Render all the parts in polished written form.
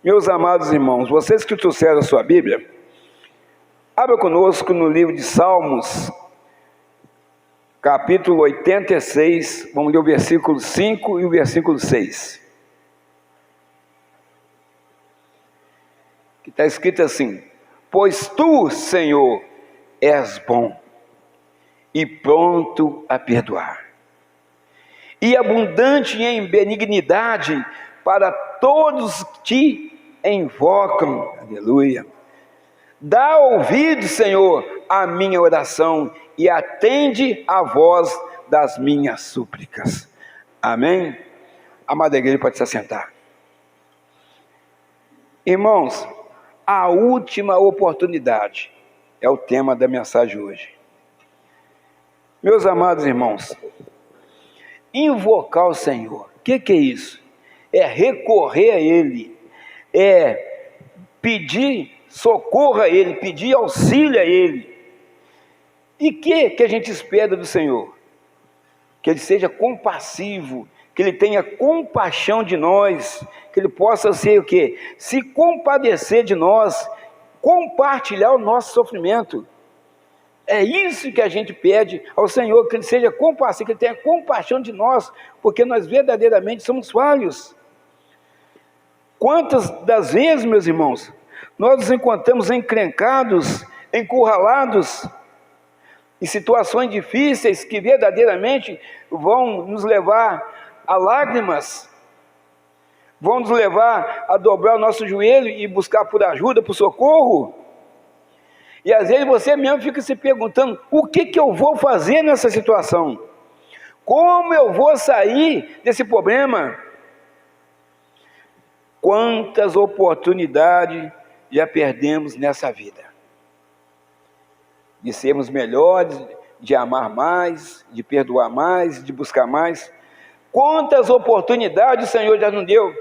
Meus amados irmãos, vocês que trouxeram a sua Bíblia, abra conosco no livro de Salmos, capítulo 86, vamos ler o versículo 5 e o versículo 6. Que está escrito assim: pois tu, Senhor, és bom e pronto a perdoar, e abundante em benignidade para todos que te invocam. Aleluia. Dá ouvido, Senhor, à minha oração e atende a voz das minhas súplicas. Amém? Amada igreja, pode se assentar. Irmãos, a última oportunidade é o tema da mensagem hoje. Meus amados irmãos, invocar o Senhor, o que é isso? É recorrer a Ele, é pedir socorro a Ele, pedir auxílio a Ele. E o que a gente espera do Senhor? Que Ele seja compassivo, que Ele tenha compaixão de nós, que Ele possa ser o quê? Se compadecer de nós, compartilhar o nosso sofrimento. É isso que a gente pede ao Senhor, que Ele seja compassivo, que Ele tenha compaixão de nós, porque nós verdadeiramente somos falhos. Quantas das vezes, meus irmãos, nós nos encontramos encrencados, encurralados, em situações difíceis que verdadeiramente vão nos levar a lágrimas, vão nos levar a dobrar o nosso joelho e buscar por ajuda, por socorro. E às vezes você mesmo fica se perguntando: o que eu vou fazer nessa situação? Como eu vou sair desse problema? Quantas oportunidades já perdemos nessa vida? De sermos melhores, de amar mais, de perdoar mais, de buscar mais. Quantas oportunidades o Senhor já nos deu?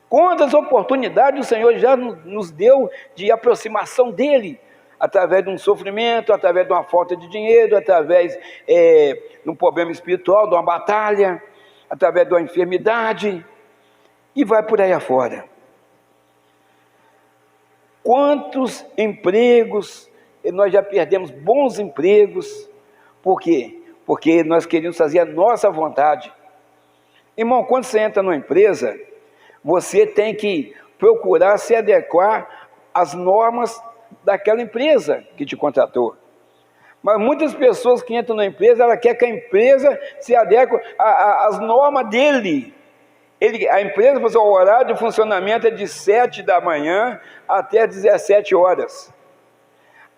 Quantas oportunidades o Senhor já nos deu de aproximação dEle, através de um sofrimento, através de uma falta de dinheiro, através de um problema espiritual, de uma batalha, através de uma enfermidade, e vai por aí afora. Quantos empregos nós já perdemos, bons empregos, por quê? Porque nós queríamos fazer a nossa vontade. Irmão, quando você entra numa empresa, você tem que procurar se adequar às normas daquela empresa que te contratou. Mas muitas pessoas que entram na empresa, ela quer que a empresa se adeque às normas dele. A empresa, o horário de funcionamento é de 7 da manhã até 17 horas.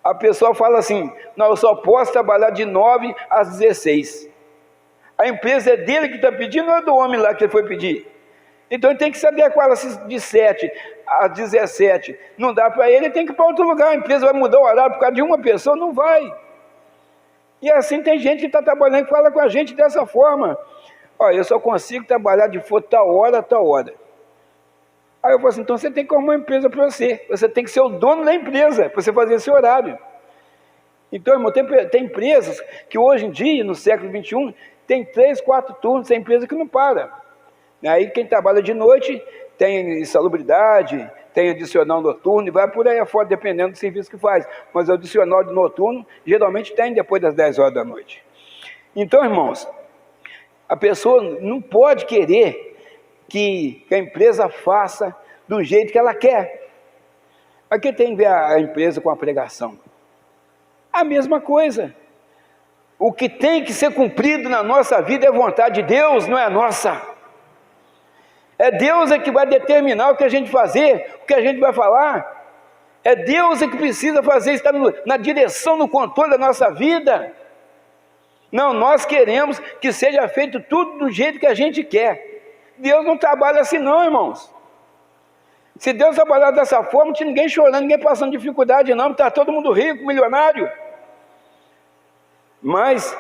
A pessoa fala assim: não, eu só posso trabalhar de 9 às 16. A empresa é dele que está pedindo, ou é do homem lá que ele foi pedir? Então ele tem que se adequar de 7 às 17. Não dá para ele tem que ir para outro lugar. A empresa vai mudar o horário por causa de uma pessoa? Não vai. E assim tem gente que está trabalhando, que fala com a gente dessa forma: olha, eu só consigo trabalhar de tal hora a tal hora. Aí eu falo assim: então você tem que arrumar uma empresa para você. Você tem que ser o dono da empresa, para você fazer esse horário. Então, irmão, tem empresas que hoje em dia, no século XXI, tem 3, 4 turnos, tem empresa que não para. Aí quem trabalha de noite tem insalubridade, tem adicional noturno, e vai por aí afora, dependendo do serviço que faz. Mas o adicional de noturno, geralmente tem depois das 10 horas da noite. Então, irmãos, a pessoa não pode querer que a empresa faça do jeito que ela quer. Mas quem tem que ver a empresa com a pregação? A mesma coisa. O que tem que ser cumprido na nossa vida é a vontade de Deus, não é a nossa. É Deus que vai determinar o que a gente fazer, o que a gente vai falar. É Deus que precisa fazer, estar na direção, no controle da nossa vida. Não, nós queremos que seja feito tudo do jeito que a gente quer. Deus não trabalha assim não, irmãos. Se Deus trabalhar dessa forma, não tinha ninguém chorando, ninguém passando dificuldade não, está todo mundo rico, milionário. Mas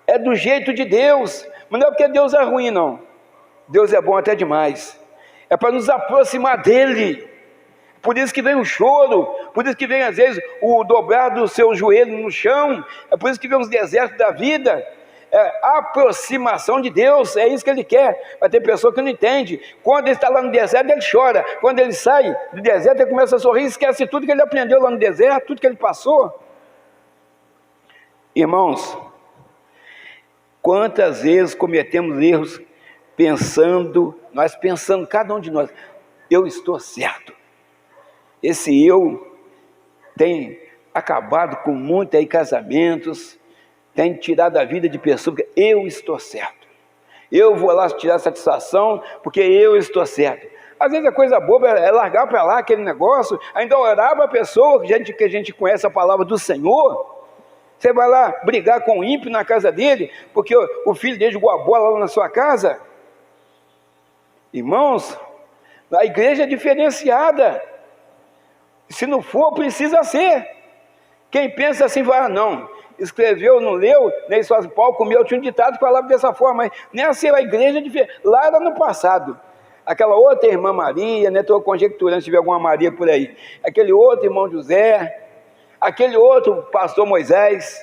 é do jeito de Deus. Mas não é porque Deus é ruim não. Deus é bom até demais. É para nos aproximar dEle. Por isso que vem o choro, por isso que vem às vezes o dobrar do seu joelho no chão, é por isso que vem os desertos da vida. aproximação de Deus, é isso que ele quer. Vai ter pessoa que não entende. Quando ele está lá no deserto, ele chora. Quando ele sai do deserto, ele começa a sorrir, esquece tudo que ele aprendeu lá no deserto, tudo que ele passou. Irmãos, quantas vezes cometemos erros nós pensando, cada um de nós, eu estou certo. Esse eu tem acabado com muitos aí casamentos, tem tirado a vida de pessoas, porque eu estou certo. Eu vou lá tirar satisfação, porque eu estou certo. Às vezes a coisa boba é largar para lá aquele negócio, ainda orar para a pessoa que a gente conhece a palavra do Senhor. Você vai lá brigar com o ímpio na casa dele, porque o filho dele jogou a bola lá na sua casa. Irmãos, a igreja é diferenciada. Se não for, precisa ser. Quem pensa assim, vai, não, escreveu, não leu, nem só Paulo comeu, tinha um ditado que falava dessa forma, mas nem assim, a igreja é diferente. Lá era no passado. Aquela outra irmã Maria, né, estou conjecturando se tiver alguma Maria por aí. Aquele outro irmão José, aquele outro pastor Moisés.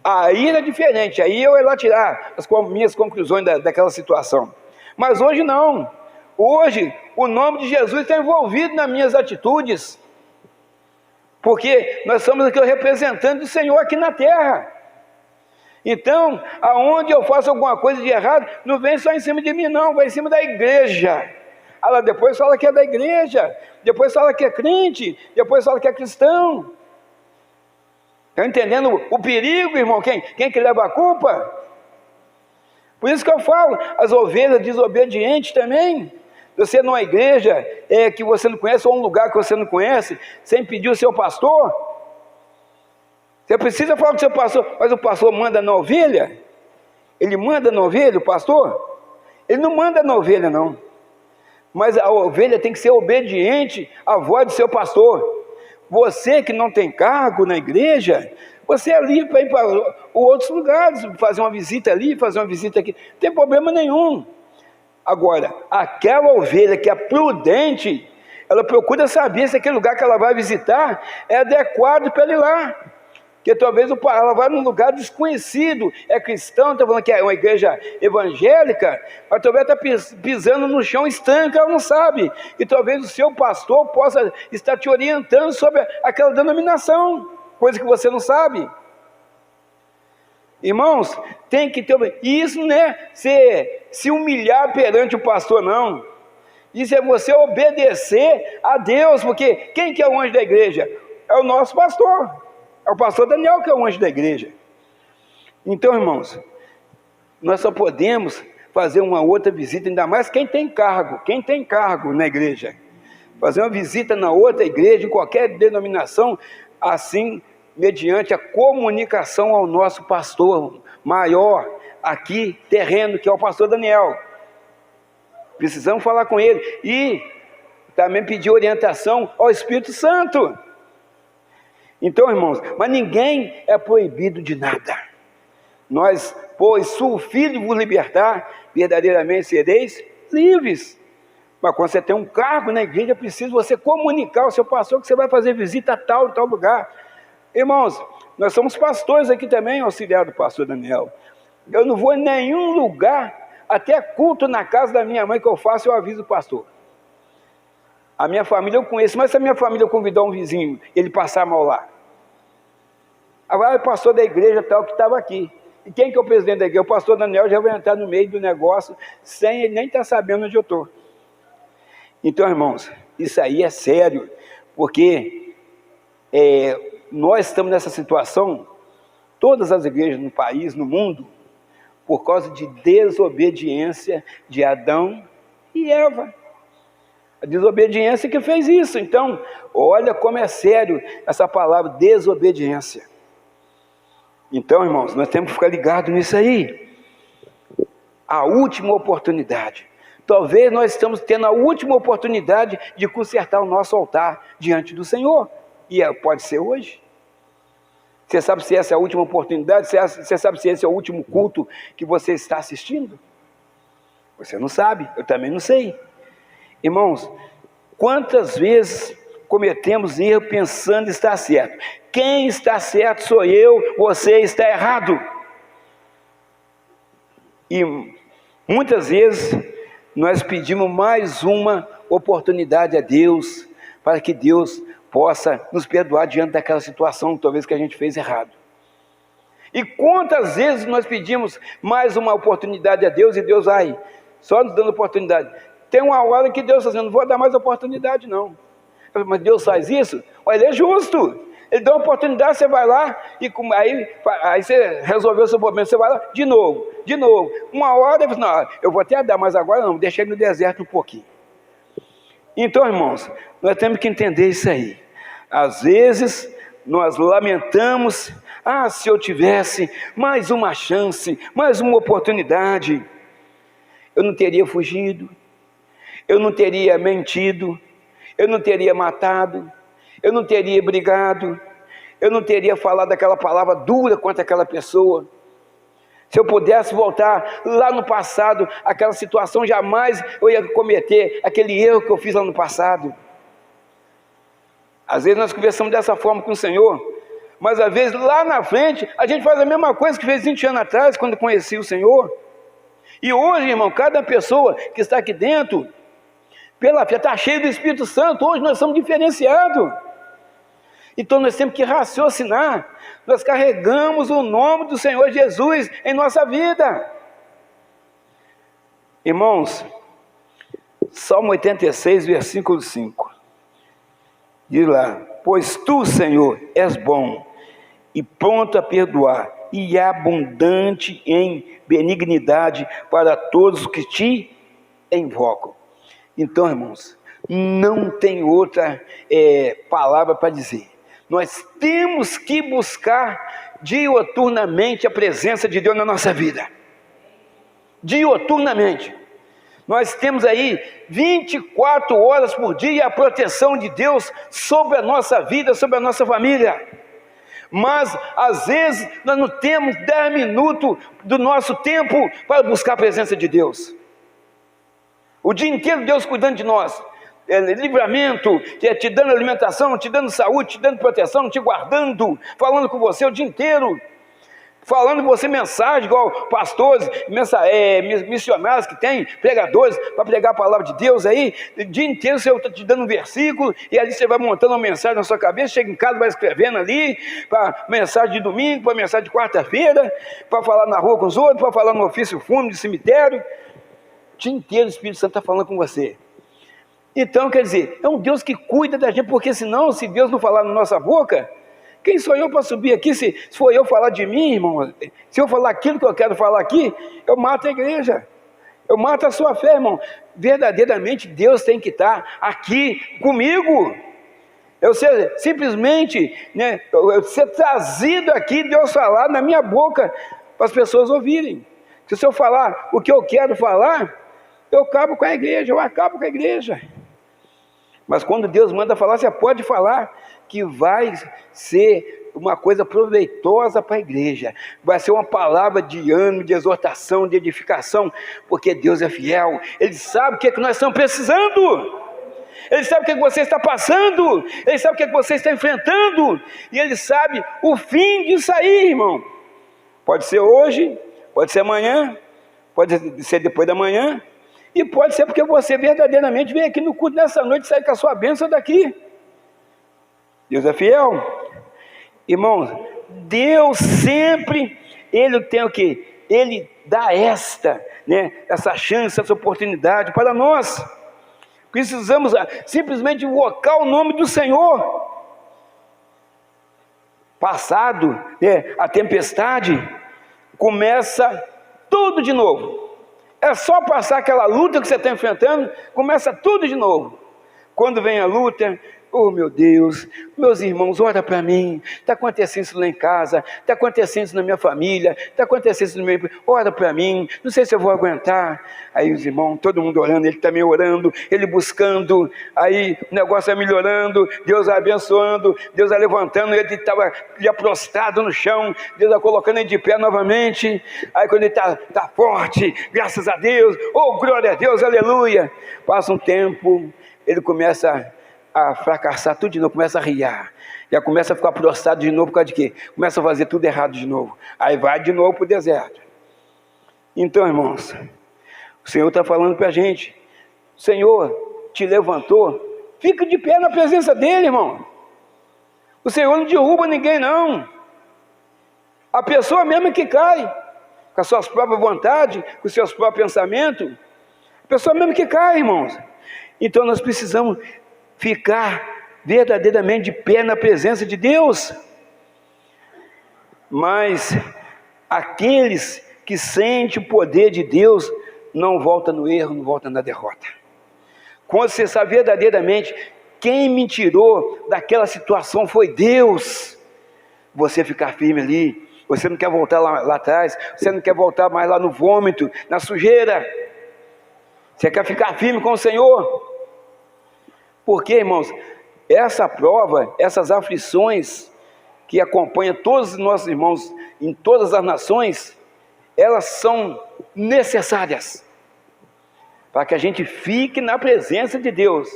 Aí era diferente, aí eu ia lá tirar as minhas conclusões daquela situação. Mas hoje não. Hoje o nome de Jesus está envolvido nas minhas atitudes, porque nós somos aqui o representante do Senhor aqui na terra. Então, aonde eu faço alguma coisa de errado, não vem só em cima de mim não, vai em cima da igreja. Ela depois fala que é da igreja, depois fala que é crente, depois fala que é cristão. Está entendendo o perigo, irmão? Quem que leva a culpa? Por isso que eu falo, as ovelhas desobedientes também. Você numa igreja que você não conhece, ou um lugar que você não conhece, sem pedir o seu pastor, você precisa falar com o seu pastor, mas o pastor manda na ovelha? Ele manda na ovelha, o pastor? Ele não manda na ovelha, não. Mas a ovelha tem que ser obediente à voz do seu pastor. Você que não tem cargo na igreja, você é livre para ir para outros lugares, fazer uma visita ali, fazer uma visita aqui, não tem problema nenhum. Agora, aquela ovelha que é prudente, ela procura saber se aquele lugar que ela vai visitar é adequado para ela ir lá. Porque talvez ela vá num lugar desconhecido, é cristão, está falando que é uma igreja evangélica, mas talvez está pisando no chão estranho que ela não sabe. E talvez o seu pastor possa estar te orientando sobre aquela denominação, coisa que você não sabe. Irmãos, tem que ter... E isso não é se humilhar perante o pastor, não. Isso é você obedecer a Deus, porque quem que é o anjo da igreja? É o nosso pastor. É o pastor Daniel que é o anjo da igreja. Então, irmãos, nós só podemos fazer uma outra visita, ainda mais quem tem cargo na igreja. Fazer uma visita na outra igreja, em qualquer denominação, assim, mediante a comunicação ao nosso pastor maior, aqui, terreno, que é o pastor Daniel. Precisamos falar com ele. E também pedir orientação ao Espírito Santo. Então, irmãos, mas ninguém é proibido de nada. Nós, pois, se o Filho vos libertar, verdadeiramente sereis livres. Mas quando você tem um cargo na igreja, é preciso você comunicar ao seu pastor que você vai fazer visita a tal lugar. Irmãos, nós somos pastores aqui também, auxiliar do pastor Daniel. Eu não vou em nenhum lugar, até culto na casa da minha mãe que eu faço, eu aviso o pastor. A minha família eu conheço, mas se a minha família convidar um vizinho, ele passar mal lá. Agora o pastor da igreja tal que estava aqui. E quem que é o presidente da igreja? O pastor Daniel já vai entrar no meio do negócio, sem ele nem estar sabendo onde eu estou. Então, irmãos, isso aí é sério, porque nós estamos nessa situação, todas as igrejas no país, no mundo, por causa de desobediência de Adão e Eva. A desobediência que fez isso. Então, olha como é sério essa palavra desobediência. Então, irmãos, nós temos que ficar ligados nisso aí. A última oportunidade. Talvez nós estamos tendo a última oportunidade de consertar o nosso altar diante do Senhor. E pode ser hoje. Você sabe se essa é a última oportunidade? Você sabe se esse é o último culto que você está assistindo? Você não sabe, eu também não sei. Irmãos, quantas vezes cometemos erro pensando estar certo? Quem está certo sou eu, você está errado. E muitas vezes nós pedimos mais uma oportunidade a Deus, para que Deus possa nos perdoar diante daquela situação, talvez, que a gente fez errado. E quantas vezes nós pedimos mais uma oportunidade a Deus, e Deus vai só nos dando oportunidade. Tem uma hora que Deus está dizendo, não vou dar mais oportunidade não. Mas Deus faz isso? Olha, Ele é justo. Ele dá uma oportunidade, você vai lá, e aí você resolveu o seu problema, você vai lá, de novo. Uma hora, ele fala, não, eu vou até dar, mas agora não, deixa ele no deserto um pouquinho. Então, irmãos, nós temos que entender isso aí. Às vezes, nós lamentamos, se eu tivesse mais uma chance, mais uma oportunidade, eu não teria fugido, eu não teria mentido, eu não teria matado, eu não teria brigado, eu não teria falado aquela palavra dura contra aquela pessoa. Se eu pudesse voltar lá no passado, aquela situação, jamais eu ia cometer aquele erro que eu fiz lá no passado. Às vezes nós conversamos dessa forma com o Senhor, mas às vezes lá na frente, a gente faz a mesma coisa que fez 20 anos atrás, quando conheci o Senhor. E hoje, irmão, cada pessoa que está aqui dentro, pela fé, está cheio do Espírito Santo. Hoje nós somos diferenciados. Então nós temos que raciocinar. Nós carregamos o nome do Senhor Jesus em nossa vida. Irmãos, Salmo 86, versículo 5. Diz lá, pois tu, Senhor, és bom e pronto a perdoar, e abundante em benignidade para todos os que te invocam. Então, irmãos, não tem outra palavra para dizer. Nós temos que buscar diuturnamente a presença de Deus na nossa vida. Diuturnamente. Nós temos aí 24 horas por dia a proteção de Deus sobre a nossa vida, sobre a nossa família. Mas, às vezes, nós não temos 10 minutos do nosso tempo para buscar a presença de Deus. O dia inteiro Deus cuidando de nós. Livramento, te dando alimentação, te dando saúde, te dando proteção, te guardando, falando com você o dia inteiro. Falando com você mensagem, igual pastores, missionários que tem, pregadores, para pregar a palavra de Deus aí, o dia inteiro você está te dando um versículo, e ali você vai montando uma mensagem na sua cabeça, chega em casa, vai escrevendo ali, para mensagem de domingo, para mensagem de quarta-feira, para falar na rua com os outros, para falar no ofício fúnebre, de cemitério. O dia inteiro o Espírito Santo está falando com você. Então, quer dizer, é um Deus que cuida da gente, porque senão, se Deus não falar na nossa boca, quem sou eu para subir aqui? Se for eu falar de mim, irmão, se eu falar aquilo que eu quero falar aqui, eu mato a igreja, eu mato a sua fé, irmão. Verdadeiramente Deus tem que estar aqui comigo. Eu ser simplesmente, eu ser trazido aqui, Deus falar na minha boca, para as pessoas ouvirem. Se eu falar o que eu quero falar, eu acabo com a igreja, Mas quando Deus manda falar, você pode falar, que vai ser uma coisa proveitosa para a igreja, vai ser uma palavra de ânimo, de exortação, de edificação, porque Deus é fiel, Ele sabe o que é que nós estamos precisando, Ele sabe o que é que você está passando, Ele sabe o que é que você está enfrentando, e Ele sabe o fim disso aí, irmão. Pode ser hoje, pode ser amanhã, pode ser depois da manhã, e pode ser porque você verdadeiramente vem aqui no culto nessa noite e sai com a sua bênção daqui. Deus é fiel. Irmãos, Deus sempre, Ele tem o quê? Ele dá essa chance, essa oportunidade para nós. Precisamos simplesmente invocar o nome do Senhor. Passado a tempestade, começa tudo de novo. É só passar aquela luta que você está enfrentando, começa tudo de novo. Quando vem a luta, oh meu Deus, meus irmãos, ora para mim, está acontecendo isso lá em casa, está acontecendo isso na minha família, está acontecendo isso no meu... Ora para mim, não sei se eu vou aguentar. Aí os irmãos, todo mundo orando, ele também orando, ele buscando, aí o negócio vai melhorando, Deus vai abençoando, Deus vai levantando, ele estava prostrado no chão, Deus vai colocando ele de pé novamente, aí quando ele está forte, graças a Deus, oh glória a Deus, aleluia, passa um tempo, ele começa a fracassar tudo de novo, começa a riar, já começa a ficar prostrado de novo, por causa de quê? Começa a fazer tudo errado de novo, aí vai de novo para o deserto, Então, irmãos, o Senhor está falando para a gente, o Senhor te levantou, fica de pé na presença dEle, irmão. O Senhor não derruba ninguém, não. A pessoa mesmo que cai, com as suas próprias vontades, com os seus próprios pensamentos, a pessoa mesmo que cai, irmãos. Então nós precisamos ficar verdadeiramente de pé na presença de Deus. Mas aqueles que sentem o poder de Deus não voltam no erro, não voltam na derrota. Quando você sabe verdadeiramente quem me tirou daquela situação foi Deus, você ficar firme ali, você não quer voltar lá atrás, você não quer voltar mais lá no vômito, na sujeira, você quer ficar firme com o Senhor. Porque, irmãos, essa prova, essas aflições que acompanham todos os nossos irmãos em todas as nações, elas são necessárias para que a gente fique na presença de Deus.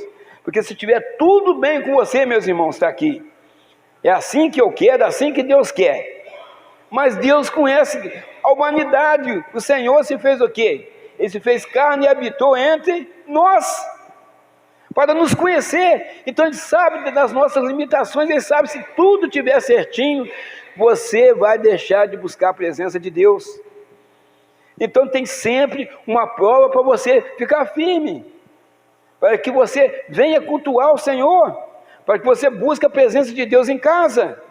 Porque se tiver tudo bem com você, meus irmãos, está aqui. É assim que eu quero, é assim que Deus quer. Mas Deus conhece a humanidade. O Senhor se fez o quê? Ele se fez carne e habitou entre nós, para nos conhecer. Então Ele sabe das nossas limitações, Ele sabe se tudo estiver certinho, você vai deixar de buscar a presença de Deus. Então tem sempre uma prova para você ficar firme, para que você venha cultuar o Senhor, para que você busque a presença de Deus em casa.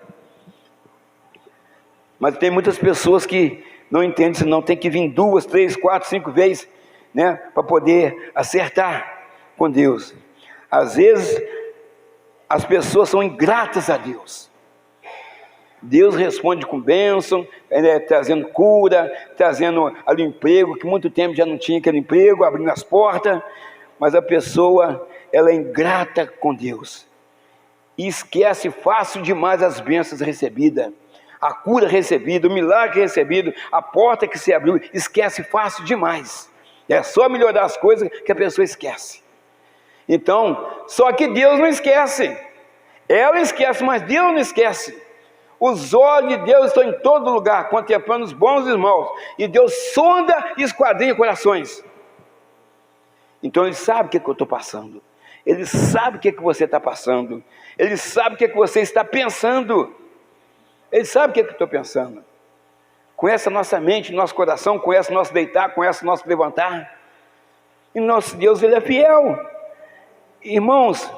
Mas tem muitas pessoas que não entendem, senão tem que vir 2, 3, 4, 5 vezes, né, para poder acertar com Deus. Às vezes as pessoas são ingratas a Deus. Deus responde com bênção, trazendo cura, trazendo ali um emprego, que muito tempo já não tinha aquele emprego, abrindo as portas, mas a pessoa, ela é ingrata com Deus, e esquece fácil demais as bênçãos recebidas, a cura recebida, o milagre recebido, a porta que se abriu, esquece fácil demais. É só melhorar as coisas que a pessoa esquece. Então, só que Deus não esquece, ela esquece, mas Deus não esquece. Os olhos de Deus estão em todo lugar, contemplando os bons e os maus, e Deus sonda e esquadrinha corações. Então Ele sabe o que eu estou passando, Ele sabe o que você está passando, Ele sabe o que você está pensando, Ele sabe o que eu estou pensando. Conhece a nossa mente, nosso coração, conhece o nosso deitar, conhece o nosso levantar, e nosso Deus, Ele é fiel. Irmãos,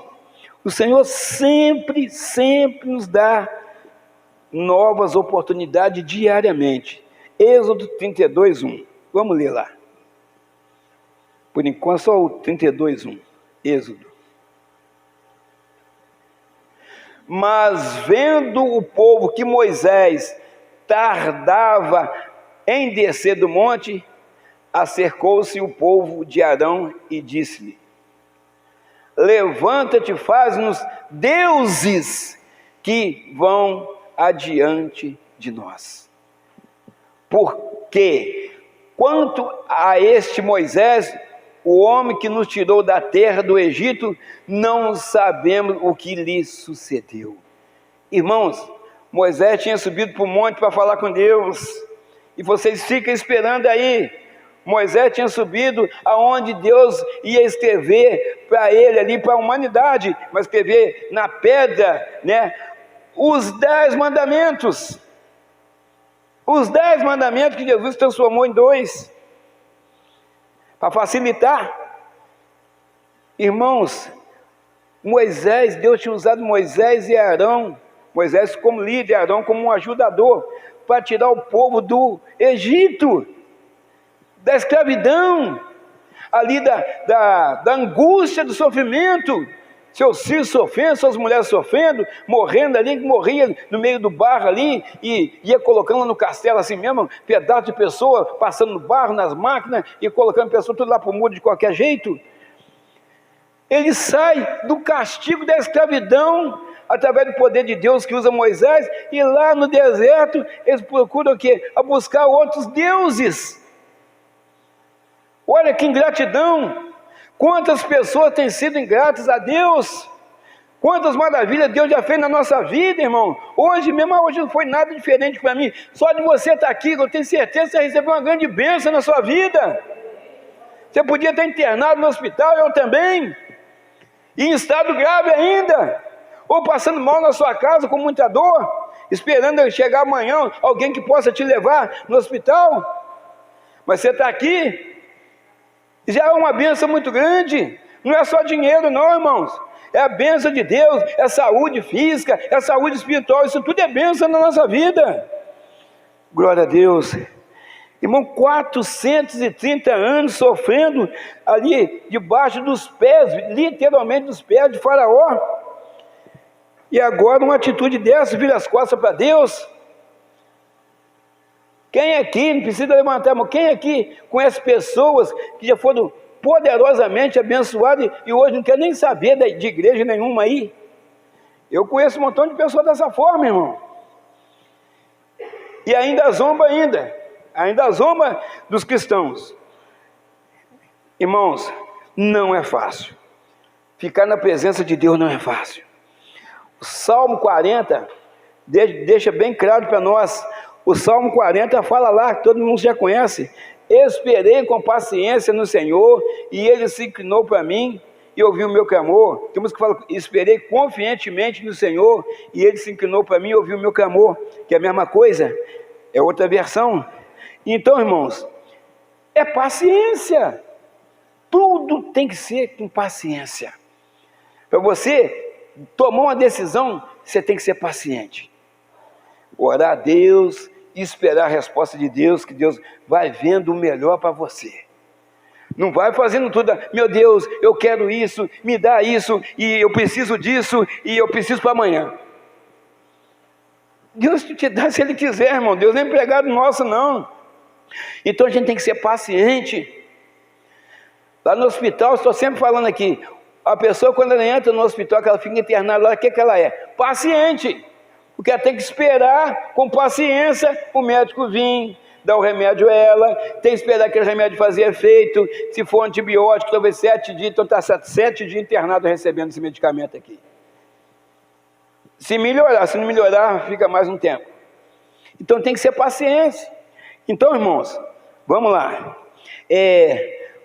o Senhor sempre nos dá novas oportunidades diariamente. Êxodo 32, 1. Vamos ler lá. Por enquanto só o 32, 1. Êxodo. Mas vendo o povo que Moisés tardava em descer do monte, acercou-se o povo de Arão e disse-lhe: levanta-te, faz-nos deuses que vão adiante de nós. Porque quanto a este Moisés, o homem que nos tirou da terra do Egito, não sabemos o que lhe sucedeu. Irmãos, Moisés tinha subido para o monte para falar com Deus, e vocês ficam esperando aí. Moisés tinha subido aonde Deus ia escrever para ele ali, para a humanidade, mas escrever na pedra, né, os 10 mandamentos. Os 10 mandamentos que Jesus transformou em 2, para facilitar. Irmãos, Moisés, Deus tinha usado Moisés e Arão, Moisés como líder, Arão como um ajudador, para tirar o povo do Egito, da escravidão, ali da angústia, do sofrimento, seus filhos sofrendo, suas mulheres sofrendo, morrendo ali, morria no meio do barro ali, e ia colocando no castelo assim mesmo, pedaço de pessoa, passando no barro, nas máquinas, e colocando pessoa tudo lá para o muro de qualquer jeito. Ele sai do castigo da escravidão, através do poder de Deus que usa Moisés, e lá no deserto, eles procuram o quê? A buscar outros deuses. Olha que ingratidão! Quantas pessoas têm sido ingratas a Deus? Quantas maravilhas Deus já fez na nossa vida, irmão. Hoje mesmo, hoje não foi nada diferente para mim. Só de você estar aqui, eu tenho certeza que você recebeu uma grande bênção na sua vida. Você podia estar internado no hospital, eu também. E em estado grave ainda. Ou passando mal na sua casa com muita dor, esperando chegar amanhã alguém que possa te levar no hospital. Mas você está aqui, já é uma bênção muito grande. Não é só dinheiro não, irmãos. É a bênção de Deus, é saúde física, é saúde espiritual, isso tudo é bênção na nossa vida. Glória a Deus. Irmão, 430 anos sofrendo ali debaixo dos pés, literalmente dos pés de Faraó. E agora uma atitude dessa, vira as costas para Deus. Quem aqui, não precisa levantar a mão, quem aqui conhece pessoas que já foram poderosamente abençoadas e hoje não quer nem saber de igreja nenhuma aí? Eu conheço um montão de pessoas dessa forma, irmão. E ainda zomba dos cristãos. Irmãos, não é fácil. Ficar na presença de Deus não é fácil. O Salmo 40 deixa bem claro para nós. O Salmo 40 fala lá, que todo mundo já conhece: esperei com paciência no Senhor, e Ele se inclinou para mim e ouviu o meu clamor. Temos que falar: esperei confiantemente no Senhor, e Ele se inclinou para mim e ouviu o meu clamor, que é a mesma coisa, é outra versão. Então, irmãos, é paciência. Tudo tem que ser com paciência. Para você tomar uma decisão, você tem que ser paciente. Orar a Deus, esperar a resposta de Deus, que Deus vai vendo o melhor para você. Não vai fazendo tudo: meu Deus, eu quero isso, me dá isso, e eu preciso disso, e eu preciso para amanhã. Deus te dá se Ele quiser, irmão. Deus não é empregado nosso, não. Então a gente tem que ser paciente. Lá no hospital, estou sempre falando aqui, a pessoa, quando ela entra no hospital, que ela fica internada lá, o que ela é? Paciente. Porque ela tem que esperar com paciência o médico vir, dar o remédio a ela, tem que esperar aquele remédio fazer efeito. Se for antibiótico, talvez 7 dias, então está 7 dias internado recebendo esse medicamento aqui. Se melhorar, se não melhorar, fica mais um tempo. Então tem que ser paciência. Então, irmãos, vamos lá.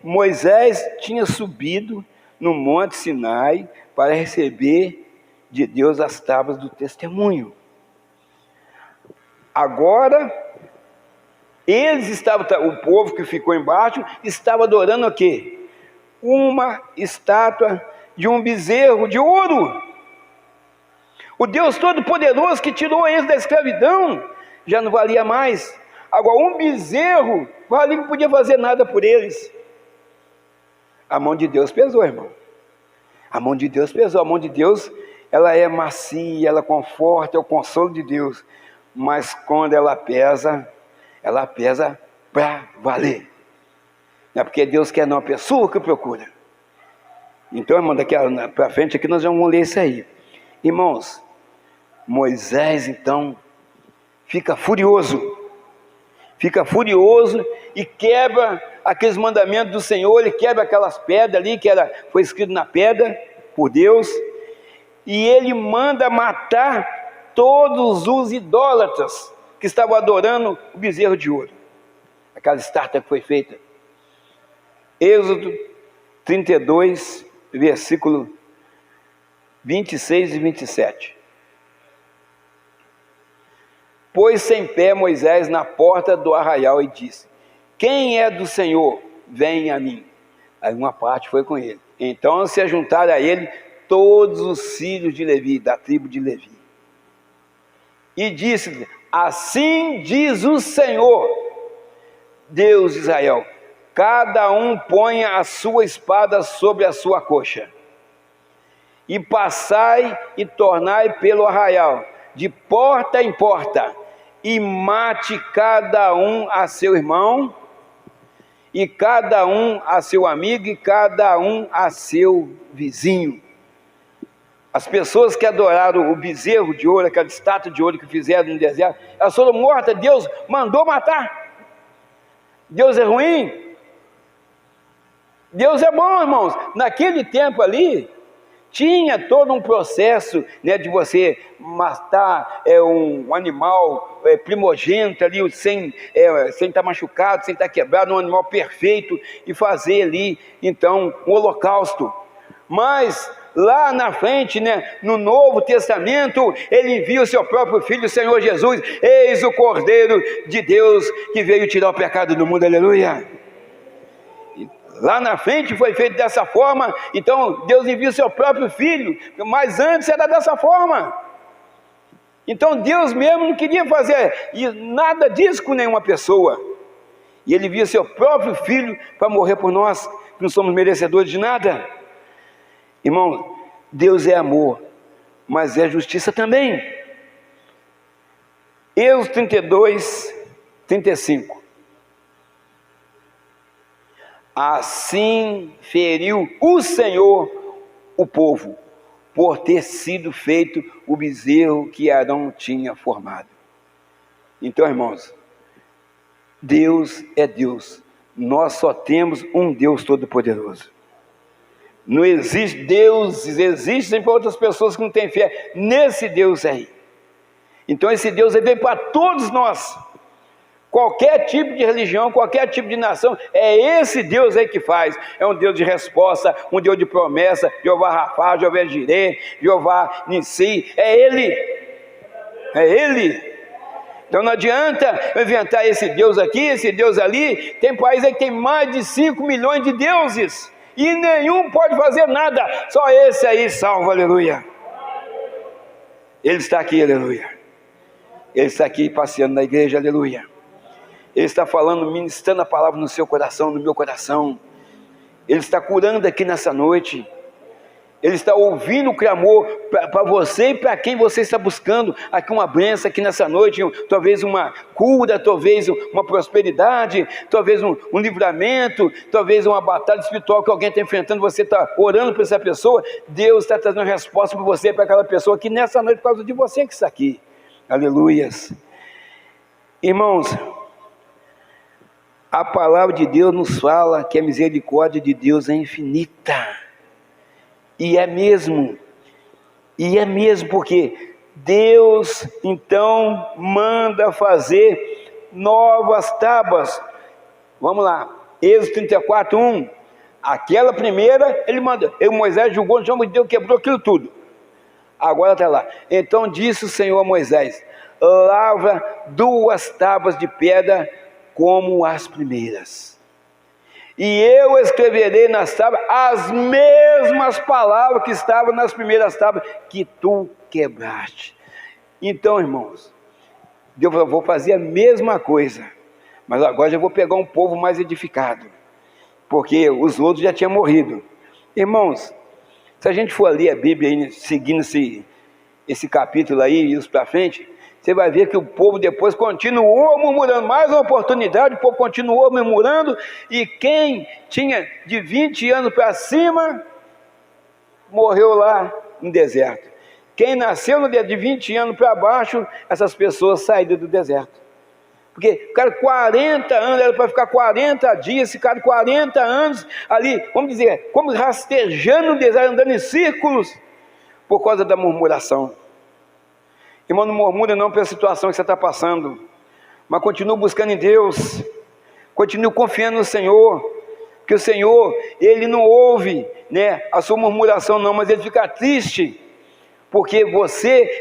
Moisés tinha subido no Monte Sinai para receber de Deus as tábuas do testemunho. Agora, eles estavam, o povo que ficou embaixo, estava adorando o quê? Uma estátua de um bezerro de ouro. O Deus Todo-Poderoso que tirou eles da escravidão já não valia mais. Agora, um bezerro valia, não podia fazer nada por eles. A mão de Deus pesou, irmão. A mão de Deus pesou. A mão de Deus, ela é macia, ela conforta, é o consolo de Deus. Mas quando ela pesa para valer. Não é porque Deus quer não, a pessoa que procura. Então, irmão, daqui para frente aqui nós vamos ler isso aí. Irmãos, Moisés então fica furioso e quebra aqueles mandamentos do Senhor. Ele quebra aquelas pedras ali que foi escrito na pedra por Deus, e ele manda matar todos os idólatras que estavam adorando o bezerro de ouro, aquela estátua que foi feita. Êxodo 32, versículo 26 e 27. Pôs-se em pé Moisés na porta do arraial e disse: quem é do Senhor, vem a mim. Aí uma parte foi com ele. Então se ajuntaram a ele todos os filhos de Levi, da tribo de Levi. E disse: assim diz o Senhor, Deus de Israel, cada um ponha a sua espada sobre a sua coxa, e passai e tornai pelo arraial, de porta em porta, e mate cada um a seu irmão, e cada um a seu amigo, e cada um a seu vizinho. As pessoas que adoraram o bezerro de ouro, aquela estátua de ouro que fizeram no deserto, elas foram mortas. Deus mandou matar. Deus é ruim? Deus é bom, irmãos. Naquele tempo ali, tinha todo um processo, né, de você matar um animal primogênito ali, sem estar machucado, sem estar quebrado, um animal perfeito, e fazer ali, então, um holocausto. Mas lá na frente, né, no Novo Testamento, ele envia o seu próprio Filho, o Senhor Jesus. Eis o Cordeiro de Deus que veio tirar o pecado do mundo, aleluia. Lá na frente foi feito dessa forma. Então Deus envia o seu próprio Filho, mas antes era dessa forma. Então Deus mesmo não queria fazer nada disso com nenhuma pessoa, e ele envia o seu próprio Filho para morrer por nós, que não somos merecedores de nada. Irmão, Deus é amor, mas é justiça também. Êxodo 32, 35. Assim feriu o Senhor o povo, por ter sido feito o bezerro que Arão tinha formado. Então, irmãos, Deus é Deus. Nós só temos um Deus Todo-Poderoso. Não existe deuses, existem para outras pessoas que não têm fé nesse Deus aí. Então esse Deus veio para todos nós. Qualquer tipo de religião, qualquer tipo de nação, é esse Deus aí que faz. É um Deus de resposta, um Deus de promessa. Jeová Rafá, Jeová Jireh, Jeová Nissi, é Ele. É Ele. Então não adianta eu inventar esse Deus aqui, esse Deus ali. Tem país aí que tem mais de 5 milhões de deuses, e nenhum pode fazer nada, só esse aí salva, aleluia. Ele está aqui, aleluia. Ele está aqui passeando na igreja, aleluia. Ele está falando, ministrando a palavra no seu coração, no meu coração. Ele está curando aqui nessa noite. Ele está ouvindo o clamor para você e para quem você está buscando aqui uma bênção aqui nessa noite, talvez uma cura, talvez uma prosperidade, talvez um livramento, talvez uma batalha espiritual que alguém está enfrentando, você está orando por essa pessoa. Deus está trazendo resposta para você, para aquela pessoa aqui nessa noite, por causa de você que está aqui, aleluias. Irmãos, a palavra de Deus nos fala que a misericórdia de Deus é infinita. E é mesmo porque Deus então manda fazer novas tábuas. Vamos lá, Êxodo 34, 1. Aquela primeira, ele manda, Moisés julgou no chão de Deus, quebrou aquilo tudo. Agora está lá. Então disse o Senhor a Moisés: lavra 2 tábuas de pedra como as primeiras, e eu escreverei nas tábuas as mesmas palavras que estavam nas primeiras tábuas que tu quebraste. Então, irmãos, Deus falou: vou fazer a mesma coisa, mas agora já vou pegar um povo mais edificado, porque os outros já tinham morrido. Irmãos, se a gente for ler a Bíblia aí, seguindo esse capítulo aí e os para frente, você vai ver que o povo depois continuou murmurando, mais uma oportunidade, o povo continuou murmurando, e quem tinha de 20 anos para cima, morreu lá no deserto. Quem nasceu de 20 anos para baixo, essas pessoas saíram do deserto. Porque ficaram 40 anos, era para ficar 40 dias, ficaram 40 anos ali, vamos dizer, como rastejando no deserto, andando em círculos, por causa da murmuração. Irmão, não murmure não pela situação que você está passando, mas continue buscando em Deus, continue confiando no Senhor, que o Senhor, Ele não ouve, né, a sua murmuração não, mas Ele fica triste, porque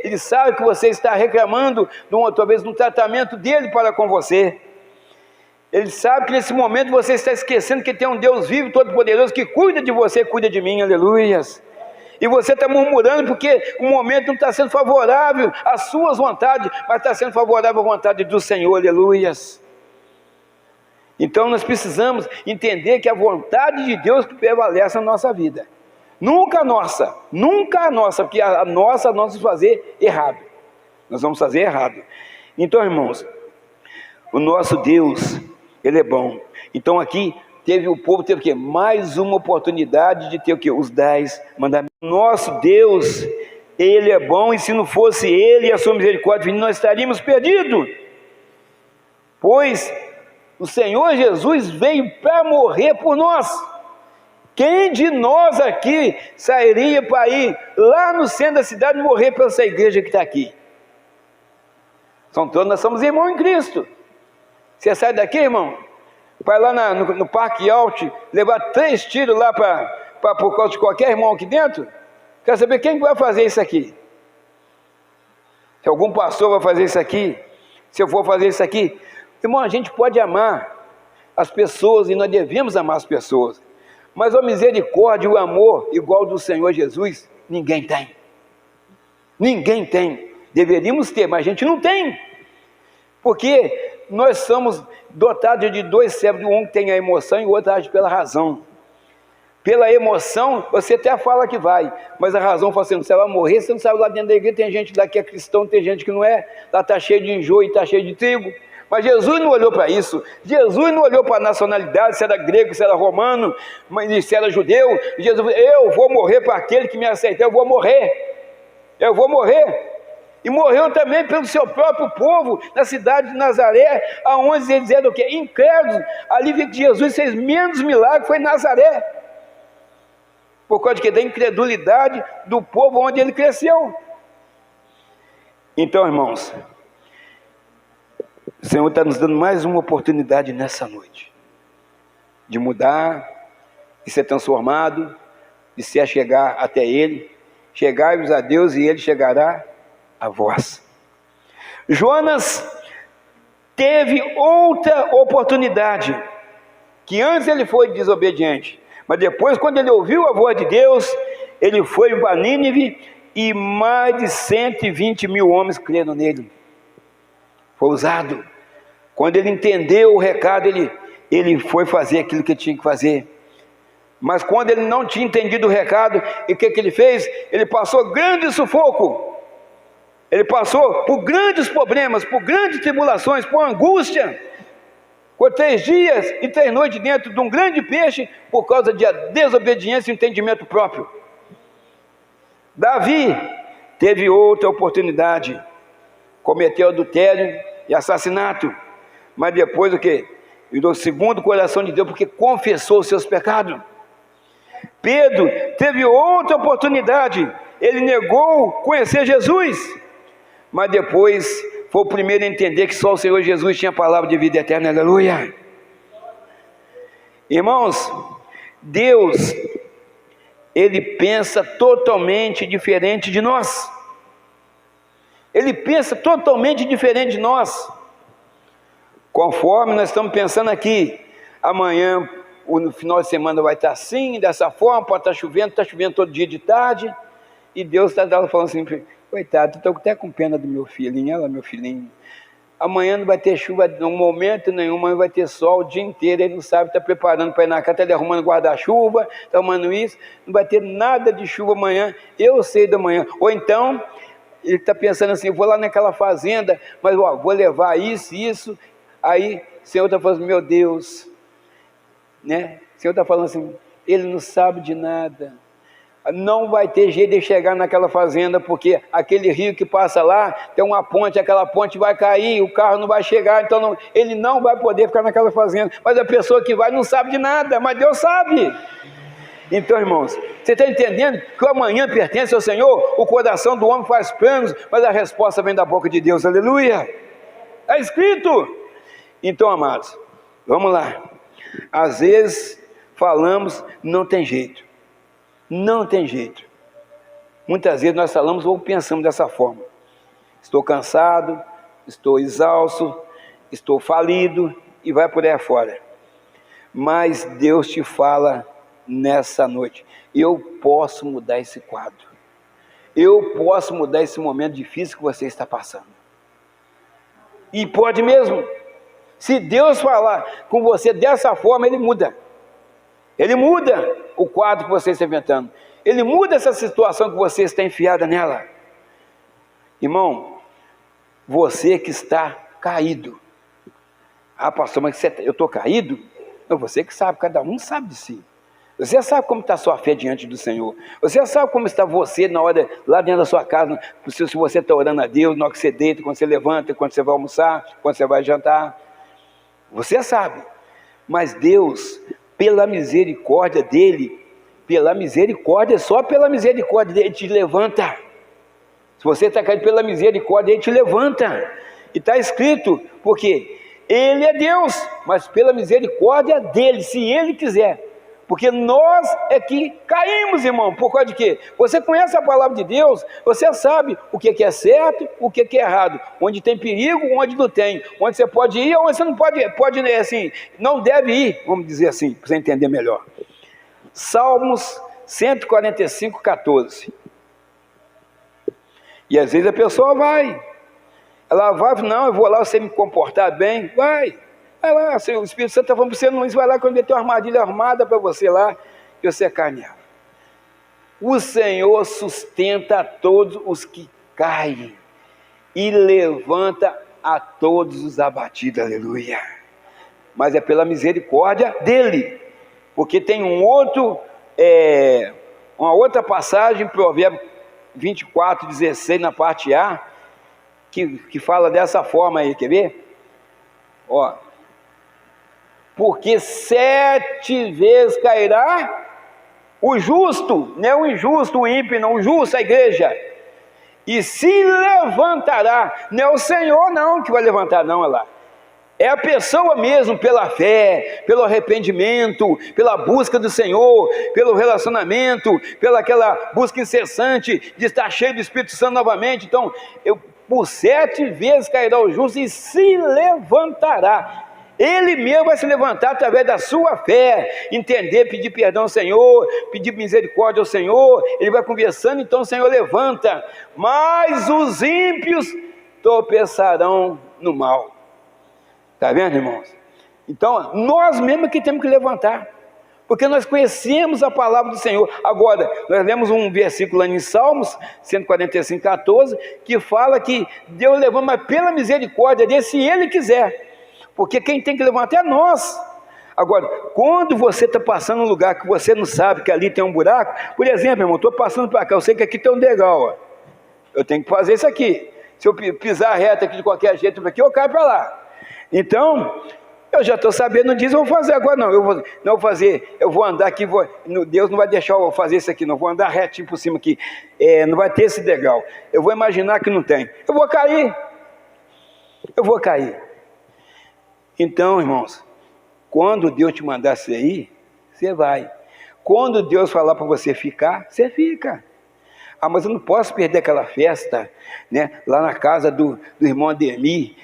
Ele sabe que você está reclamando, talvez de um tratamento dEle para com você. Ele sabe que nesse momento você está esquecendo que tem um Deus vivo, todo-poderoso, que cuida de você, cuida de mim, aleluias. E você está murmurando porque o momento não está sendo favorável às suas vontades, mas está sendo favorável à vontade do Senhor, aleluias. Então nós precisamos entender que a vontade de Deus que prevalece na nossa vida, nunca a nossa, porque a nossa nós vamos fazer errado, nós vamos fazer errado. Então, irmãos, o nosso Deus, Ele é bom. Então aqui o povo teve o quê? Mais uma oportunidade de ter o quê? Os 10 mandamentos. Nosso Deus, Ele é bom, e se não fosse Ele e a sua misericórdia, nós estaríamos perdidos. Pois o Senhor Jesus veio para morrer por nós. Quem de nós aqui sairia para ir lá no centro da cidade e morrer pela essa igreja que está aqui? São todos, nós somos irmãos em Cristo. Você sai daqui, irmão, vai lá no Parque Alto, levar 3 tiros lá por causa de qualquer irmão aqui dentro? Quer saber quem vai fazer isso aqui? Se algum pastor vai fazer isso aqui, se eu for fazer isso aqui, irmão, a gente pode amar as pessoas e nós devemos amar as pessoas, mas a misericórdia e o amor igual do Senhor Jesus, ninguém tem. Ninguém tem. Deveríamos ter, mas a gente não tem, porque nós somos dotados de 2 cérebros, um que tem a emoção e o outro age pela razão. Pela emoção, você até fala que vai, mas a razão fala assim, você vai morrer, você não sabe, lá dentro da igreja tem gente lá que é cristão, tem gente que não é, lá está cheio de enjoo e está cheio de trigo. Mas Jesus não olhou para isso, Jesus não olhou para a nacionalidade, se era grego, se era romano, se era judeu. Jesus, eu vou morrer para aquele que me aceitar, eu vou morrer. E morreu também pelo seu próprio povo, na cidade de Nazaré, aonde eles eram o quê? Incrédulos. Ali que Jesus fez menos milagre, foi em Nazaré. Por causa de quê? Da incredulidade do povo onde ele cresceu. Então, irmãos, o Senhor está nos dando mais uma oportunidade nessa noite, de mudar, de ser transformado, de se achegar até Ele. Chegai-vos a Deus e Ele chegará a vós. Jonas teve outra oportunidade, que antes ele foi desobediente, mas depois, quando ele ouviu a voz de Deus, ele foi para Nínive e mais de 120 mil homens creram nele. Foi usado. Quando ele entendeu o recado, ele foi fazer aquilo que tinha que fazer. Mas quando ele não tinha entendido o recado, o que ele fez? Ele passou grande sufoco. Ele passou por grandes problemas, por grandes tribulações, por angústia. Por 3 dias e 3 noites dentro de um grande peixe, por causa de desobediência e entendimento próprio. Davi teve outra oportunidade, cometeu adultério e assassinato, mas depois o que? Virou segundo o coração de Deus, porque confessou os seus pecados. Pedro teve outra oportunidade, ele negou conhecer Jesus, mas depois foi o primeiro a entender que só o Senhor Jesus tinha a palavra de vida eterna, aleluia. Irmãos, Deus, Ele pensa totalmente diferente de nós. Ele pensa totalmente diferente de nós. Conforme nós estamos pensando aqui, amanhã, no final de semana vai estar assim, dessa forma, pode estar chovendo, está chovendo todo dia de tarde, e Deus está falando assim, coitado, estou até com pena do meu filhinho, olha lá meu filhinho, amanhã não vai ter chuva em momento nenhum, amanhã vai ter sol o dia inteiro, ele não sabe, está preparando para ir na casa, está arrumando guarda-chuva, está arrumando isso, não vai ter nada de chuva amanhã, eu sei da manhã. Ou então, ele está pensando assim, eu vou lá naquela fazenda, mas vou levar isso, aí o Senhor está falando, meu Deus, né? O Senhor está falando assim, ele não sabe de nada, não vai ter jeito de chegar naquela fazenda, porque aquele rio que passa lá, tem uma ponte, aquela ponte vai cair, o carro não vai chegar, então ele não vai poder ficar naquela fazenda, mas a pessoa que vai não sabe de nada, mas Deus sabe. Então, irmãos, você está entendendo que o amanhã pertence ao Senhor? O coração do homem faz planos, mas a resposta vem da boca de Deus, aleluia, está escrito. Então, amados, vamos lá. Às vezes falamos, não tem jeito. Não tem jeito. Muitas vezes nós falamos ou pensamos dessa forma. Estou cansado, estou exausto, estou falido e vai por aí fora. Mas Deus te fala nessa noite, eu posso mudar esse quadro. Eu posso mudar esse momento difícil que você está passando. E pode mesmo. Se Deus falar com você dessa forma, Ele muda. Ele muda o quadro que você está inventando. Ele muda essa situação que você está enfiada nela. Irmão, você que está caído. Ah, pastor, mas eu estou caído? Não, você que sabe, cada um sabe de si. Você sabe como está a sua fé diante do Senhor. Você sabe como está você na hora, lá dentro da sua casa, se você está orando a Deus, na hora que você deita, quando você levanta, quando você vai almoçar, quando você vai jantar. Você sabe. Mas Deus, pela misericórdia dEle, Pela misericórdia, só pela misericórdia Ele te levanta. Se você está caído pela misericórdia, Ele te levanta. E está escrito, porque Ele é Deus, mas pela misericórdia dEle, se Ele quiser. Porque nós é que caímos, irmão. Por causa de quê? Você conhece a palavra de Deus, você sabe o que é certo, o que é errado, onde tem perigo, onde não tem, onde você pode ir, onde você não pode assim, não deve ir, vamos dizer assim, para você entender melhor. Salmos 145, 14. E às vezes a pessoa vai, ela vai, não, eu vou lá, você me comportar bem, vai lá, o Espírito Santo está falando para você, não, vai lá quando ele tem uma armadilha armada para você lá, que você é carneado. O Senhor sustenta a todos os que caem e levanta a todos os abatidos, aleluia. Mas é pela misericórdia dele, porque tem uma outra passagem, Provérbios 24, 16, na parte A, que fala dessa forma aí, quer ver? Ó, porque 7 vezes cairá o justo, não é o injusto, o ímpio, não, o justo, a igreja, e se levantará, não é o Senhor não que vai levantar, não, é lá. É a pessoa mesmo, pela fé, pelo arrependimento, pela busca do Senhor, pelo relacionamento, pela aquela busca incessante de estar cheio do Espírito Santo novamente. Então, por 7 vezes cairá o justo e se levantará. Ele mesmo vai se levantar através da sua fé, entender, pedir perdão ao Senhor, pedir misericórdia ao Senhor. Ele vai conversando, então o Senhor levanta. Mas os ímpios tropeçarão no mal. Está vendo, irmãos? Então, nós mesmos que temos que levantar, porque nós conhecemos a palavra do Senhor. Agora, nós lemos um versículo lá em Salmos 145, 14, que fala que Deus levanta, mas pela misericórdia dele, se Ele quiser, porque quem tem que levantar é nós. Agora, quando você está passando um lugar que você não sabe que ali tem um buraco, por exemplo, irmão, estou passando para cá, eu sei que aqui tem um degrau, ó. Eu tenho que fazer isso aqui. Se eu pisar reto aqui de qualquer jeito, aqui, eu caio para lá. Então, eu já estou sabendo, não diz, eu vou fazer agora não, eu vou andar aqui, Deus não vai deixar eu fazer isso aqui não, vou andar retinho por cima aqui, não vai ter esse degrau, eu vou imaginar que não tem, eu vou cair. Então, irmãos, quando Deus te mandar você ir, você vai. Quando Deus falar para você ficar, você fica. Ah, mas eu não posso perder aquela festa, né? Lá na casa do irmão Ademir,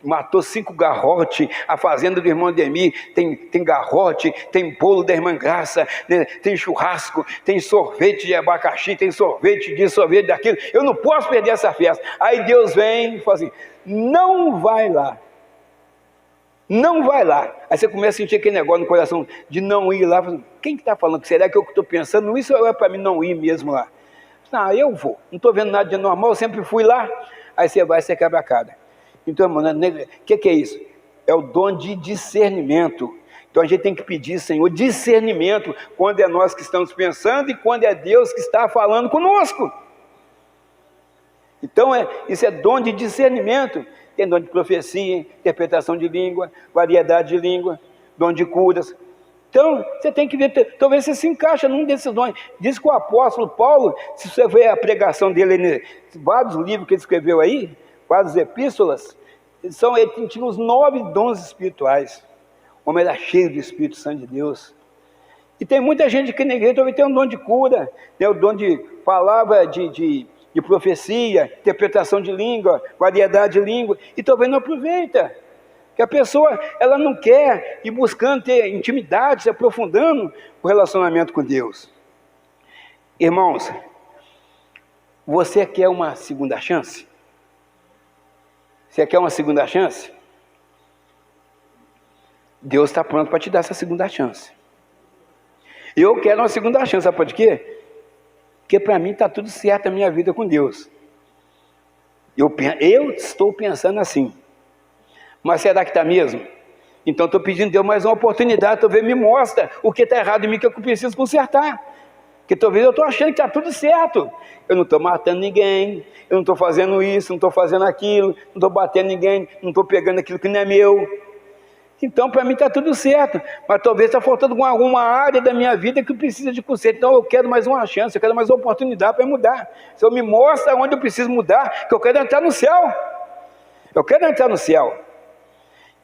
matou 5 garrotes, a fazenda do irmão Ademir tem garrote, tem bolo da irmã Graça, né? Tem churrasco, tem sorvete de abacaxi, tem sorvete disso, sorvete daquilo, eu não posso perder essa festa. Aí Deus vem e fala assim, não vai lá. Aí você começa a sentir aquele negócio no coração de não ir lá. Quem que está falando? Será que eu estou pensando isso ou é para mim não ir mesmo lá? Não, eu vou. Não estou vendo nada de normal, eu sempre fui lá. Aí você vai, você quebra a cara. Então, irmão, o que é isso? É o dom de discernimento. Então a gente tem que pedir, Senhor, discernimento quando é nós que estamos pensando e quando é Deus que está falando conosco. Então isso é dom de discernimento. Tem dom de profecia, interpretação de língua, variedade de língua, dom de curas. Então, você tem que ver, talvez você se encaixa num desses dons. Diz que o apóstolo Paulo, se você ver a pregação dele, vários livros que ele escreveu aí, várias epístolas, ele tinha os 9 dons espirituais. O homem era cheio do Espírito Santo de Deus. E tem muita gente que na igreja talvez tem um dom de cura, tem o dom de palavra de profecia, interpretação de língua, variedade de língua, e talvez não aproveita. Que a pessoa, ela não quer ir buscando ter intimidade, se aprofundando o relacionamento com Deus. Irmãos, você quer uma segunda chance? Você quer uma segunda chance? Deus está pronto para te dar essa segunda chance. Eu quero uma segunda chance, sabe por quê? Porque para mim está tudo certo a minha vida com Deus. Eu estou pensando assim. Mas será que está mesmo? Então estou pedindo a Deus mais uma oportunidade, talvez me mostre o que está errado em mim, que eu preciso consertar. Porque talvez eu estou achando que está tudo certo. Eu não estou matando ninguém, eu não estou fazendo isso, não estou fazendo aquilo, não estou batendo ninguém, não estou pegando aquilo que não é meu. Então, para mim está tudo certo, mas talvez está faltando alguma área da minha vida que precisa de conserto. Então, eu quero mais uma chance, eu quero mais uma oportunidade para mudar. Se eu me mostra onde eu preciso mudar, que eu quero entrar no céu. Eu quero entrar no céu.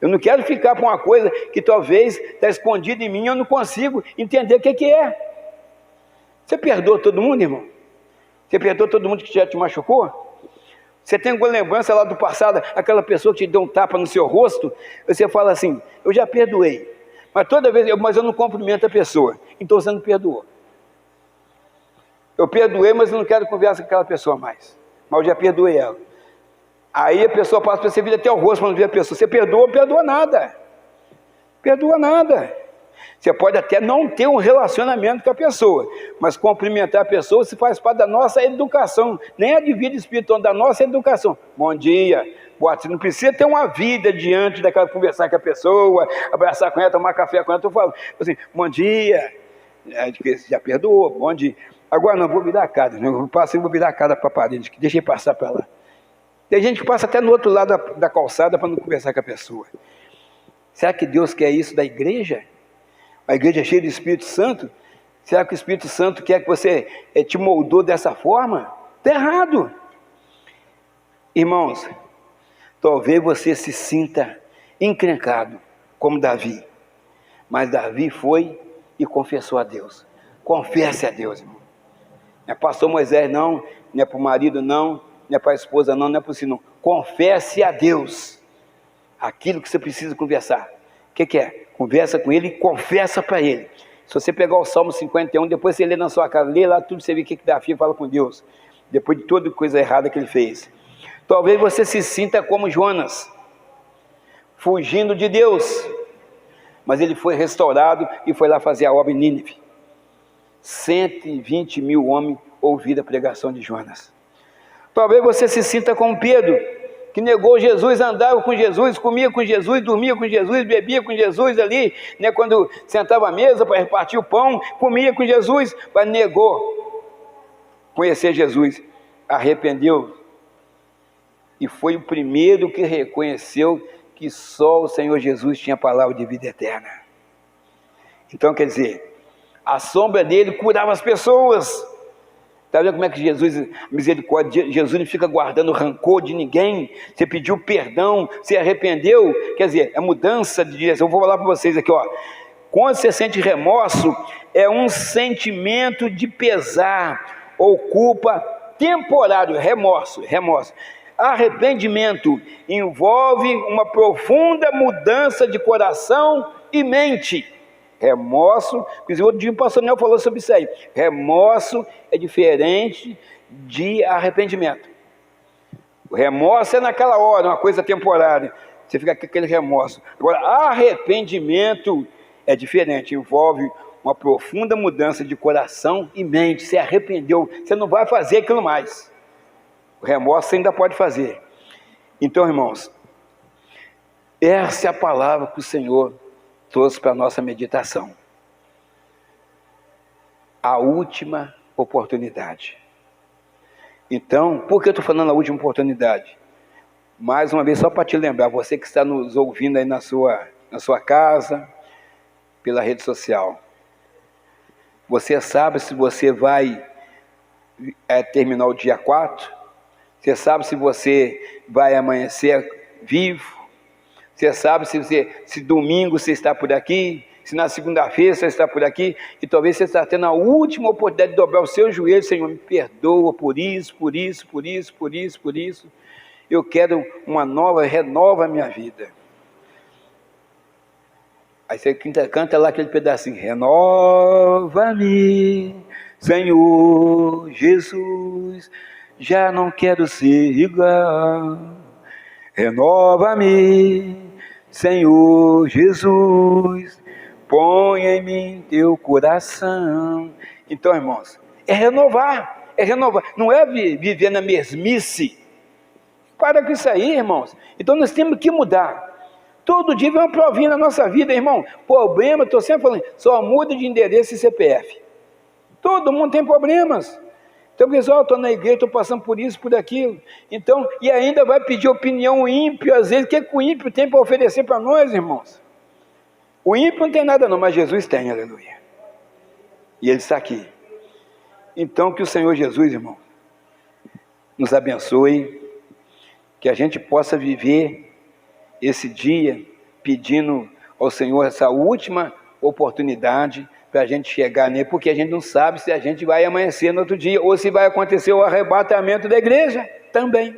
Eu não quero ficar com uma coisa que talvez está escondida em mim e eu não consigo entender o que é. Você perdoa todo mundo, irmão? Você perdoa todo mundo que já te machucou? Você tem alguma lembrança lá do passado, aquela pessoa que te deu um tapa no seu rosto, você fala assim, eu já perdoei, mas toda vez, mas eu não cumprimento a pessoa, então você não perdoou. Eu perdoei, mas eu não quero conversar com aquela pessoa mais, mas eu já perdoei ela. Aí a pessoa passa para você vir até o rosto para não ver a pessoa, você perdoa, perdoa nada. Perdoa nada. Você pode até não ter um relacionamento com a pessoa, mas cumprimentar a pessoa se faz parte da nossa educação, nem é de vida espiritual, da nossa educação. Bom dia, você não precisa ter uma vida diante daquela, conversar com a pessoa, abraçar com ela, tomar café com ela, eu falo assim, bom dia, já perdoou, bom dia. Agora não, vou virar a cara, eu vou virar a cara para a parede, deixa eu passar para lá. Tem gente que passa até no outro lado da calçada para não conversar com a pessoa. Será que Deus quer isso da igreja? A igreja é cheia do Espírito Santo? Será que o Espírito Santo quer que você te moldou dessa forma? Está errado. Irmãos, talvez você se sinta encrencado, como Davi. Mas Davi foi e confessou a Deus. Confesse a Deus, irmão. Não é pastor Moisés não, não é para o marido não é para a esposa não é para o filho não. Confesse a Deus aquilo que você precisa conversar. O que é? Conversa com ele e confessa para ele. Se você pegar o Salmo 51, depois você lê na sua casa, lê lá tudo, você vê o que Davi fala com Deus, depois de toda coisa errada que ele fez. Talvez você se sinta como Jonas, fugindo de Deus, mas ele foi restaurado e foi lá fazer a obra em Nínive. 120 mil homens ouviram a pregação de Jonas. Talvez você se sinta como Pedro, que negou Jesus, andava com Jesus, comia com Jesus, dormia com Jesus, bebia com Jesus ali, né, quando sentava à mesa para repartir o pão, comia com Jesus, mas negou conhecer Jesus, arrependeu e foi o primeiro que reconheceu que só o Senhor Jesus tinha a palavra de vida eterna. Então, quer dizer, a sombra dele curava as pessoas. Está vendo como é que Jesus, misericórdia, Jesus não fica guardando rancor de ninguém? Você pediu perdão, se arrependeu, quer dizer, é mudança de direção. Eu vou falar para vocês aqui, ó. Quando você sente remorso, é um sentimento de pesar ou culpa temporário, remorso. Arrependimento envolve uma profunda mudança de coração e mente. Remorso, inclusive outro dia o pastor Nel falou sobre isso aí. Remorso é diferente de arrependimento. O remorso é naquela hora, uma coisa temporária. Você fica com aquele remorso. Agora, arrependimento é diferente, envolve uma profunda mudança de coração e mente. Você arrependeu, você não vai fazer aquilo mais. O remorso você ainda pode fazer. Então, irmãos, essa é a palavra que o Senhor trouxe para a nossa meditação. A última oportunidade. Então, por que eu estou falando a última oportunidade? Mais uma vez, só para te lembrar, você que está nos ouvindo aí na sua casa, pela rede social. Você sabe se você vai terminar o dia 4? Você sabe se você vai amanhecer vivo? Você sabe se domingo você está por aqui, se na segunda-feira você está por aqui, e talvez você está tendo a última oportunidade de dobrar o seu joelho, Senhor, me perdoa por isso. Eu quero uma nova, renova a minha vida. Aí você canta lá aquele pedacinho, renova-me, Senhor Jesus, já não quero ser igual, renova-me, Senhor Jesus, põe em mim teu coração. Então, irmãos, é renovar, não é viver na mesmice. Para com isso aí, irmãos. Então nós temos que mudar. Todo dia vem uma provinha na nossa vida, irmão. Problema, estou sempre falando, só muda de endereço e CPF. Todo mundo tem problemas. Então, pessoal, estou na igreja, estou passando por isso, por aquilo. Então, e ainda vai pedir opinião ímpio, às vezes. O que o ímpio tem para oferecer para nós, irmãos? O ímpio não tem nada não, mas Jesus tem, aleluia. E Ele está aqui. Então que o Senhor Jesus, irmão, nos abençoe, que a gente possa viver esse dia pedindo ao Senhor essa última oportunidade para a gente chegar nele, porque a gente não sabe se a gente vai amanhecer no outro dia, ou se vai acontecer o arrebatamento da igreja também.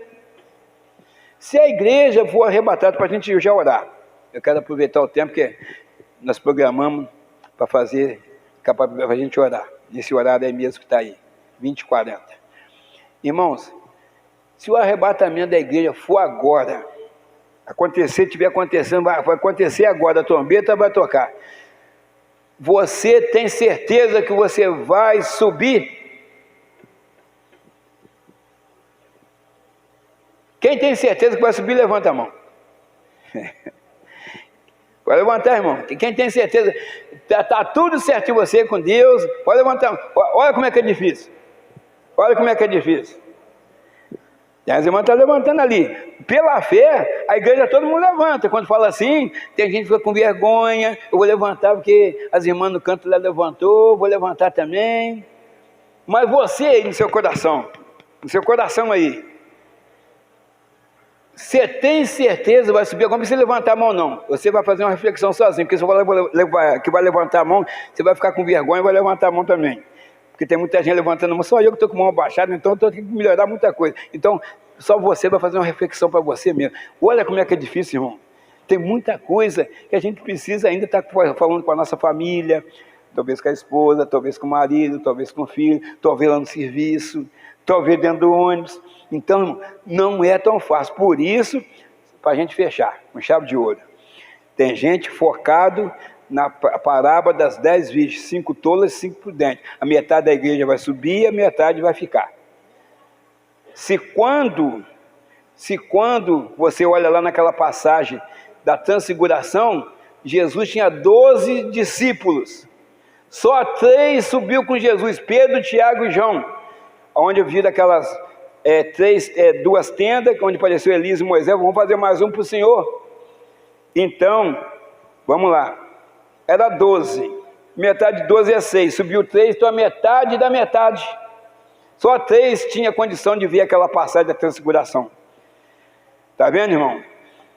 Se a igreja for arrebatada, para a gente já orar, eu quero aproveitar o tempo que nós programamos para fazer, para a gente orar, nesse horário aí mesmo que está aí, 20h40. Irmãos, se o arrebatamento da igreja for agora, estiver acontecendo, vai acontecer agora, a trombeta vai tocar, você tem certeza que você vai subir? Quem tem certeza que vai subir, levanta a mão. Pode levantar, irmão. Quem tem certeza, está tudo certinho você com Deus, pode levantar. Olha como é que é difícil. Olha como é que é difícil. E as irmãs estão levantando ali. Pela fé, a igreja todo mundo levanta. Quando fala assim, tem gente que fica com vergonha. Eu vou levantar porque as irmãs no canto lá levantou, vou levantar também. Mas você aí no seu coração aí, você tem certeza vai subir? Agora não precisa levantar a mão não. Você vai fazer uma reflexão sozinho, porque se você vai levantar a mão, você vai ficar com vergonha e vai levantar a mão também. Porque tem muita gente levantando a mão, só eu que estou com a mão abaixada, então eu tenho que melhorar muita coisa. Então, só você vai fazer uma reflexão para você mesmo. Olha como é que é difícil, irmão. Tem muita coisa que a gente precisa ainda estar falando com a nossa família, talvez com a esposa, talvez com o marido, talvez com o filho, talvez lá no serviço, talvez dentro do ônibus. Então, não é tão fácil. Por isso, para a gente fechar, com chave de ouro, tem gente focado na parábola das 10 virgens, 5 tolas e 5 prudentes. A metade da igreja vai subir e a metade vai ficar. Se quando você olha lá naquela passagem da transfiguração, Jesus tinha 12 discípulos. Só 3 subiu com Jesus, Pedro, Tiago e João, onde viram aquelas 2 tendas, onde apareceu Elias e Moisés. Vamos fazer mais um para o Senhor. Então, vamos lá. Era 12, metade de 12 é 6, subiu 3, então a metade da metade. Só 3 tinha condição de ver aquela passagem da transfiguração. Está vendo, irmão?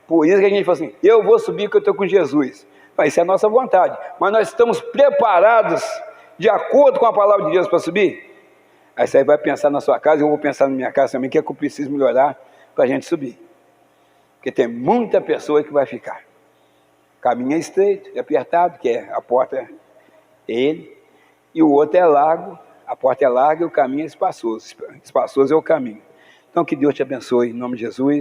Por isso que a gente fala assim, eu vou subir porque eu estou com Jesus. Mas isso é a nossa vontade. Mas nós estamos preparados, de acordo com a palavra de Deus, para subir? Aí você vai pensar na sua casa, eu vou pensar na minha casa também, o que é que eu preciso melhorar para a gente subir. Porque tem muita pessoa que vai ficar. O caminho é estreito, é apertado, que a porta é ele, e o outro é largo, a porta é larga e o caminho é espaçoso. Espaçoso é o caminho. Então que Deus te abençoe, em nome de Jesus.